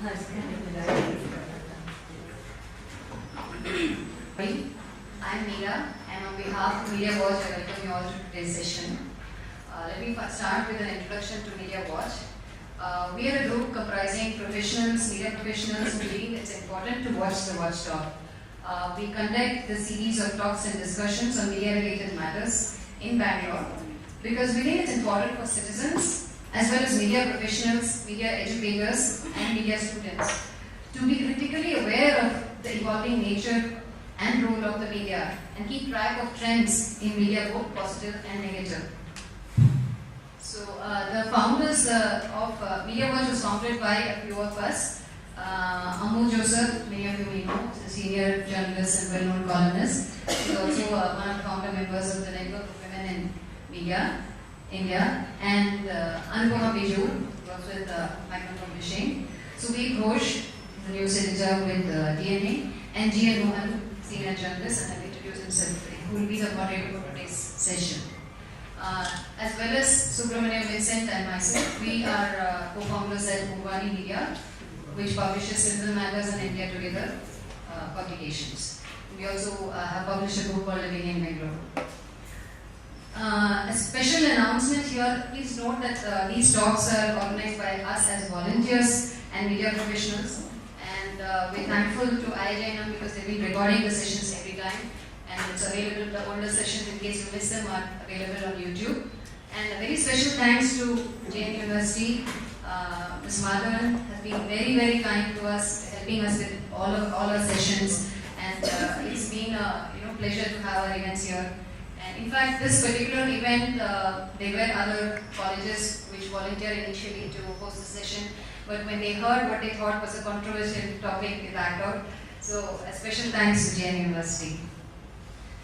I'm Meera, and on behalf of Media Watch, I welcome you all to today's session. Let me start with an introduction to Media Watch. We are a group comprising professionals, media professionals who believe it's important to watch the watchdog. We conduct the series of talks and discussions on media-related matters in Bangalore because we think it's important for citizens as well as media professionals, media educators, and media students to be critically aware of the evolving nature and role of the media and keep track of trends in media, both positive and negative. So the founders of Media Watch was founded by a few of us. Ammu Joseph, many of you may know, is a senior journalist and well-known columnist. She's also one of the founder members of the Network of Women in Media, India. And Anupama Biju works with Macron Publishing. Sudeep Ghosh, the news editor with DNA. And G.N. Mohan, senior journalist, and I'll introduce himself, who will be the moderator for today's session. As well as Subramaniam Vincent and myself, we are co-founders at Mubani Media, which publishes Citizen Matters and India Together publications. We also have published a book called Living in Bangalore. A special announcement here, please note that these talks are organized by us as volunteers and media professionals. And we're thankful to IIJNM because they've been recording the sessions every time. And it's available, the older sessions in case you miss them are available on YouTube. And a very special thanks to JN University. Ms. Madhavan has been very, very kind to us, helping us with all our sessions. And it's been a pleasure to have our events here. And in fact, this particular event, there were other colleges which volunteered initially to host the session. But when they heard what they thought was a controversial topic, they backed out. So a special thanks to JN University.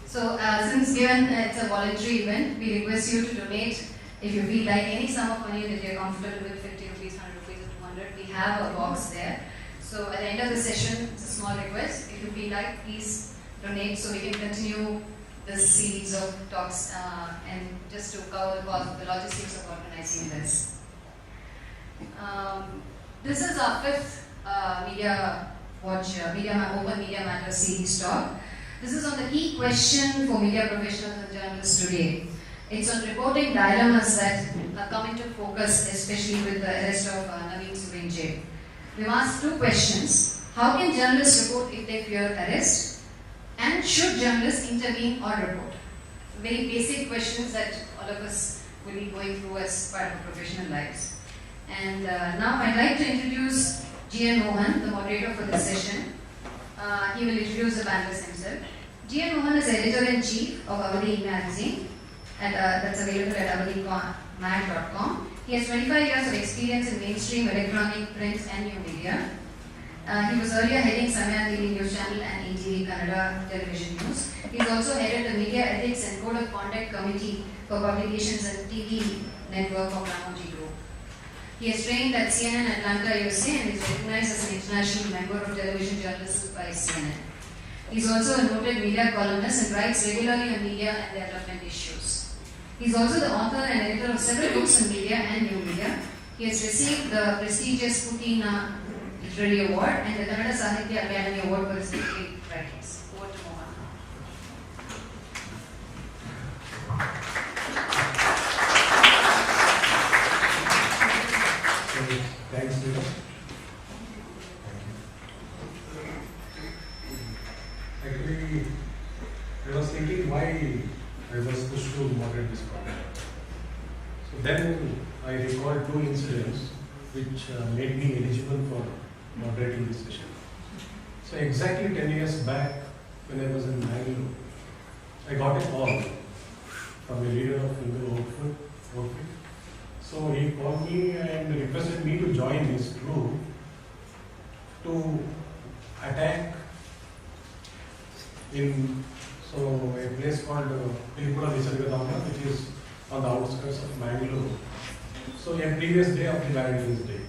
So since given it's a voluntary event, we request you to donate if you feel like any sum of money that you're comfortable with, 50 rupees, 100 rupees, or 200, we have a box there. So at the end of the session, it's a small request. If you feel like, please donate so we can continue this series of talks and just to cover the cost of the logistics of organizing this. This is our fifth Media Watch, Open Media Matters series talk. This is on the key question for media professionals and journalists today. It's on reporting dilemmas that are coming to focus, especially with the arrest of Naveen Soorinje. We've asked two questions. How can journalists report if they fear arrest? And should journalists intervene or report? Very basic questions that all of us will be going through as part of our professional lives. And now I'd like to introduce G.N. Mohan, the moderator for this session. He will introduce the panelists himself. G.N. Mohan is editor-in-chief of Avadhi magazine, that's available at avadhimag.com. He has 25 years of experience in mainstream, electronic, print and new media. He was earlier heading Samaya TV News Channel and ETV Kannada Television News. He has also headed the Media Ethics and Code of Conduct Committee for Publications and TV Network of Ramoji Group. He has trained at CNN Atlanta, USA and is recognized as an international member of television journalists by CNN. He is also a noted media columnist and writes regularly on media and development issues. He is also the author and editor of several books on media and new media. He has received the prestigious Putina Literary Award and the Kannada Sahitya Academy Award for his literary writings. Over to Mohan. Thanks, Nita. Actually, I was thinking why I was pushed to moderate this program. So then I recalled two incidents which made me eligible for moderating this session. So exactly 10 years back, when I was in Bangalore, I got a call from a leader of Hindu outfit. So he called me and requested me to join his group to attack in a place called Pilipura Nisargadamma, which is on the outskirts of Bangalore. So a previous day of the Valentine's Day.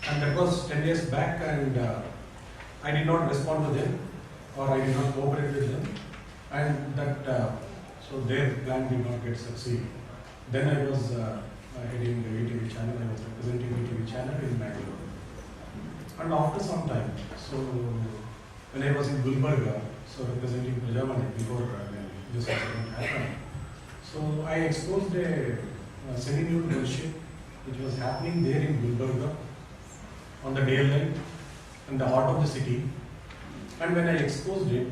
And that was 10 years back, and I did not respond to them, or I did not cooperate with them, and that so their plan did not get succeed. Then I was heading the ETV channel. I was representing ETV channel in Bangalore. after some time, so when I was in Gulbarga, so representing Prajavani before when this accident happened, so I exposed a semi-nude worship which was happening there in Gulbarga on the daylight in the heart of the city. And when I exposed it,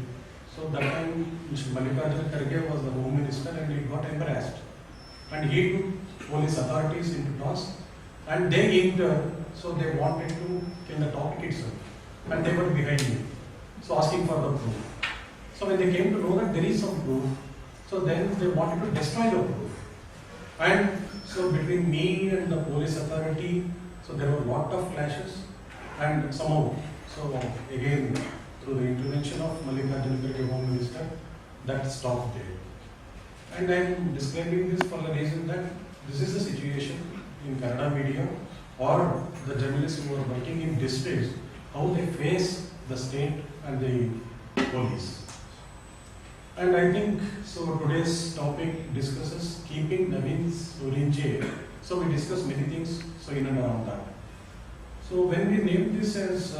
so that time Mr. Mallikarjuna Kharge was the Home Minister and he got embarrassed. And he took police authorities into task and they entered, so they wanted to kill the topic itself. And they were behind me, so asking for the proof. So when they came to know that there is some proof, so then they wanted to destroy the proof. And so between me and the police authority, so there were lot of clashes and somehow, so again through the intervention of Mallikarjuna Kharge Home Minister, that stopped there. And I am describing this for the reason that this is the situation in Kannada media or the journalists who are working in districts, how they face the state and the police. And I think, so today's topic discusses keeping Naveen Soorinje. So we discuss many things, so in and around that. So when we named this as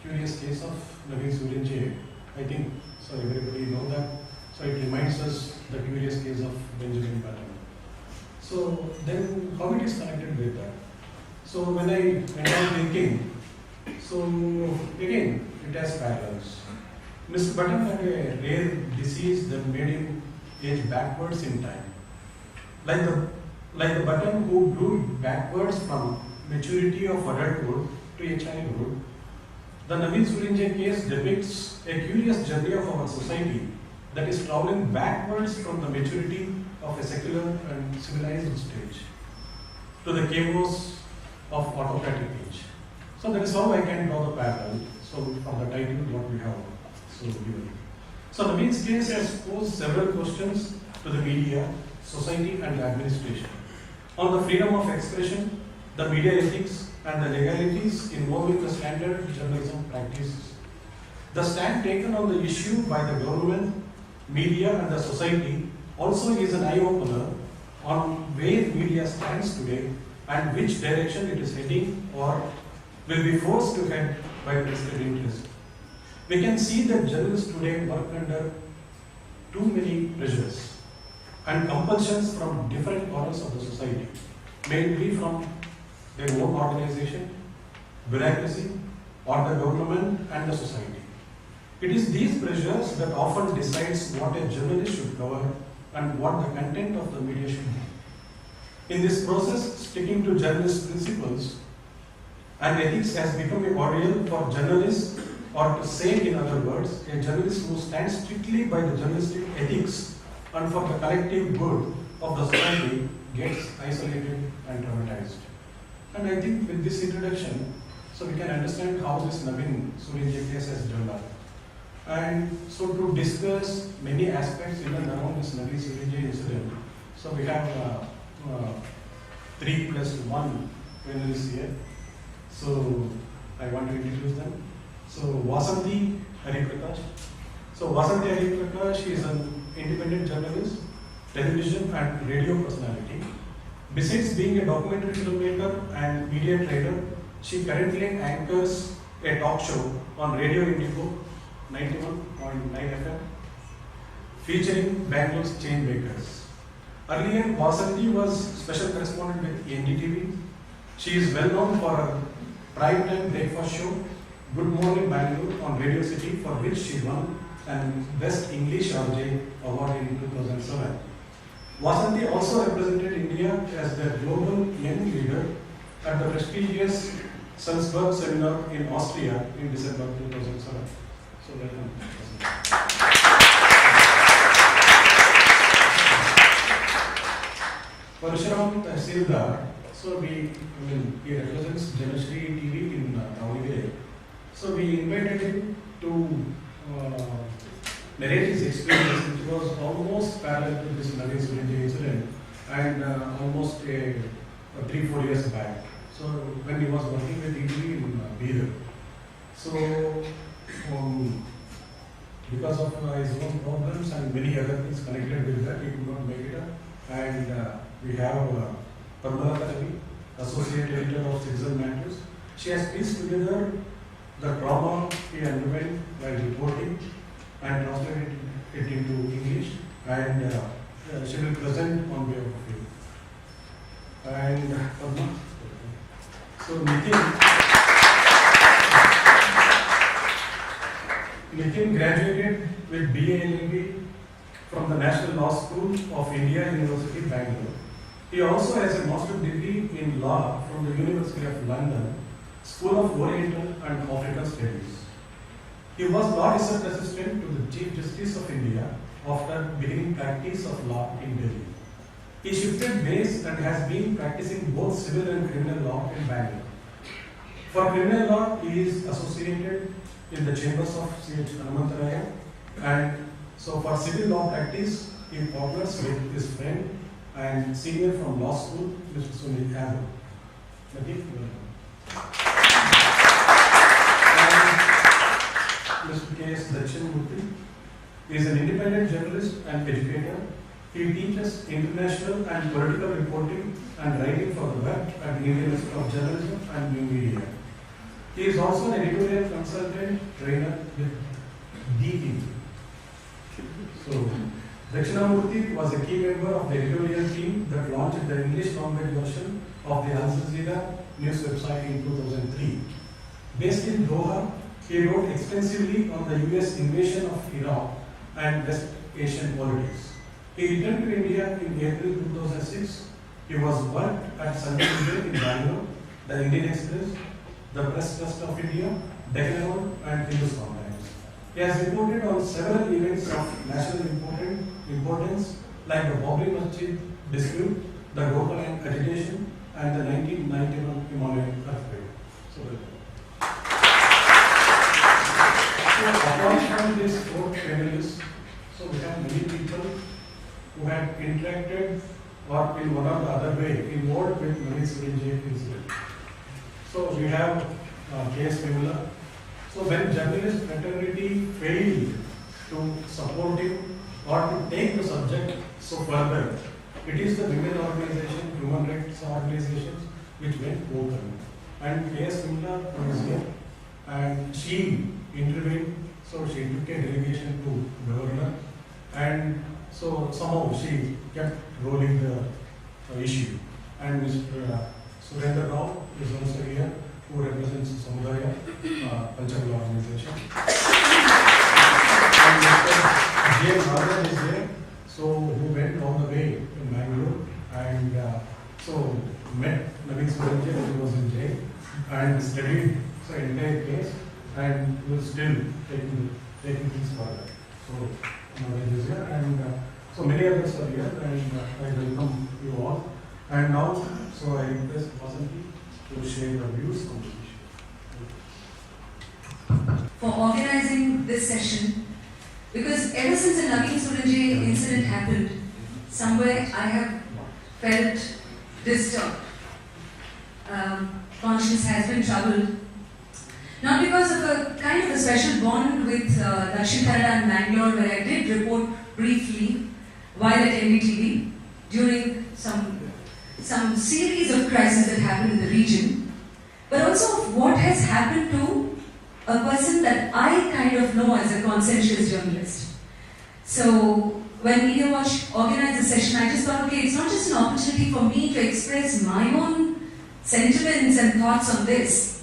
curious case of Naveen Soorinje, I think, so everybody know that, so it reminds us the curious case of Benjamin Button. So then how it is connected with that? So when I went on thinking, so again, it has parallels. Mr. Button had a rare disease that made him age backwards in time. Like the Button who grew backwards from maturity of adulthood to a childhood, the Naveen Soorinje case depicts a curious journey of our society that is traveling backwards from the maturity of a secular and civilized stage to the chaos of autocratic age. So that is how I can draw the parallel. So from the title, what we have. So Naveen's case has posed several questions to the media, society and administration on the freedom of expression, the media ethics and the legalities involving the standard journalism practices. The stand taken on the issue by the government, media and the society also is an eye-opener on where media stands today and which direction it is heading or will be forced to head by vested interest. We can see that journalists today work under too many pressures and compulsions from different corners of the society, mainly from their own organization, bureaucracy, or the government and the society. It is these pressures that often decides what a journalist should cover and what the content of the media should be. In this process, sticking to journalist principles and ethics has become a ordeal for journalists, or to say in other words, a journalist who stands strictly by the journalistic ethics and for the collective good of the society gets isolated and traumatized. And I think with this introduction, so we can understand how this Naveen Soorinje case has developed. And so to discuss many aspects in and around this Naveen Soorinje incident, so we have 3+1 panelists here. So I want to introduce them. So Vasanthi Hariprakash. So Vasanthi Hariprakash is an independent journalist, television and radio personality. Besides being a documentary filmmaker and media trader, she currently anchors a talk show on Radio Indigo 91.9 FM featuring Bangalore's change makers. Earlier, Vasanthi was special correspondent with NDTV. She is well known for her prime time breakfast show Good Morning Bangalore on Radio City, for which she won an Best English RJ award in 2007. Vasanthi also represented India as the global young leader at the prestigious Salzburg seminar in Austria in December 2007. So welcome. Parashuram Tahasildar. So he represents Janasri TV in Davanagere. So we invited him to narrate his experience, which was almost parallel to this Naveen Soorinje incident, and almost 3-4 years back. So when he was working with ETV in Bidar. So because of his own problems and many other things connected with that, he could not make it up. And we have Parashuram Tahasildar, Associate Editor of Citizen Matters. She has pieced together the trauma he underwent while reporting and translated it into English, and she will present on behalf of him. And so Nitin graduated with BA LLB from the National Law School of India, University, Bangalore. He also has a master's degree in law from the University of London, School of Oriental and African Studies. He was law research assistant to the Chief Justice of India after beginning practice of law in Delhi. He shifted base and has been practicing both civil and criminal law in Bangalore. For criminal law, he is associated in the chambers of C.H. Hanumantaraya, and so for civil law practice, he partners with his friend and senior from law school, Mr. Sunil Yadav. Mr. D Dakshina Murthy is an independent journalist and educator. He teaches international and political reporting and writing for the web at the Indian Institute of Journalism and New Media. He is also an editorial consultant trainer with D. So, Dakshina Murthy was a key member of the editorial team that launched the English language version of the Al Jazeera news website in 2003. Based in Doha, he wrote extensively on the US invasion of Iraq and West Asian politics. He returned to India in April 2006. He was worked at Sunday in Bangalore, the Indian Express, the Press Trust of India, Deccan and Hindustan Times. He has reported on several events of national importance like the Babri Masjid dispute, the Gopaland agitation, and the 1991 Himalayan earthquake. So apart from these four panelists, so we have many people who have interacted or in one or the other way involved with Naveen Soorinje incident. So we have case Vimla. So when journalist fraternity failed to support him or to take the subject so further, it is the women organization, human rights organizations which went open. And K.S. Vimla was here and she intervened, so she took a delegation to governor, and so somehow she kept rolling the issue. And Mr. Surendra Rao is also here, who represents Samudaya Panchagala organization. And Mr. J. Maharaj is there, so who went all the way to Bangalore and so met Naveen Soorinje when he was in jail and studied the entire case, and was still taking things further. So Naveen is here, and so many others are here, and I welcome you all. And now, so I request Vasanthi to share your views on the issue. For organizing this session, because ever since the Naveen Soorinje incident happened, somewhere I have felt disturbed. Conscience has been troubled. Not because of a kind of a special bond with Dakshin Kannada and Bangalore, where I did report briefly while at NDTV during some series of crises that happened in the region, but also of what has happened to a person that I kind of know as a conscientious journalist. So when Media Watch organized the session, I just thought, okay, it's not just an opportunity for me to express my own sentiments and thoughts on this,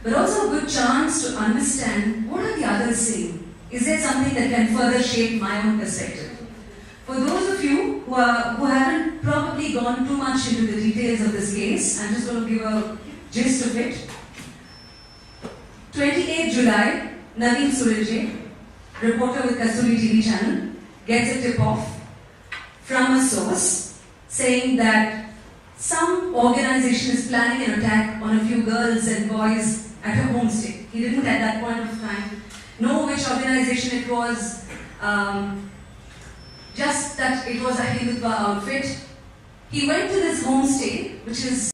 but also a good chance to understand what are the others saying. Is there something that can further shape my own perspective? For those of you who haven't probably gone too much into the details of this case, I'm just going to give a gist of it. 28 July, Naveen Soorinje, reporter with Kasturi TV channel, gets a tip-off from a source saying that some organization is planning an attack on a few girls and boys at a homestay. He didn't at that point of time know which organization it was, just that it was a Hindutva outfit. He went to this homestay, which is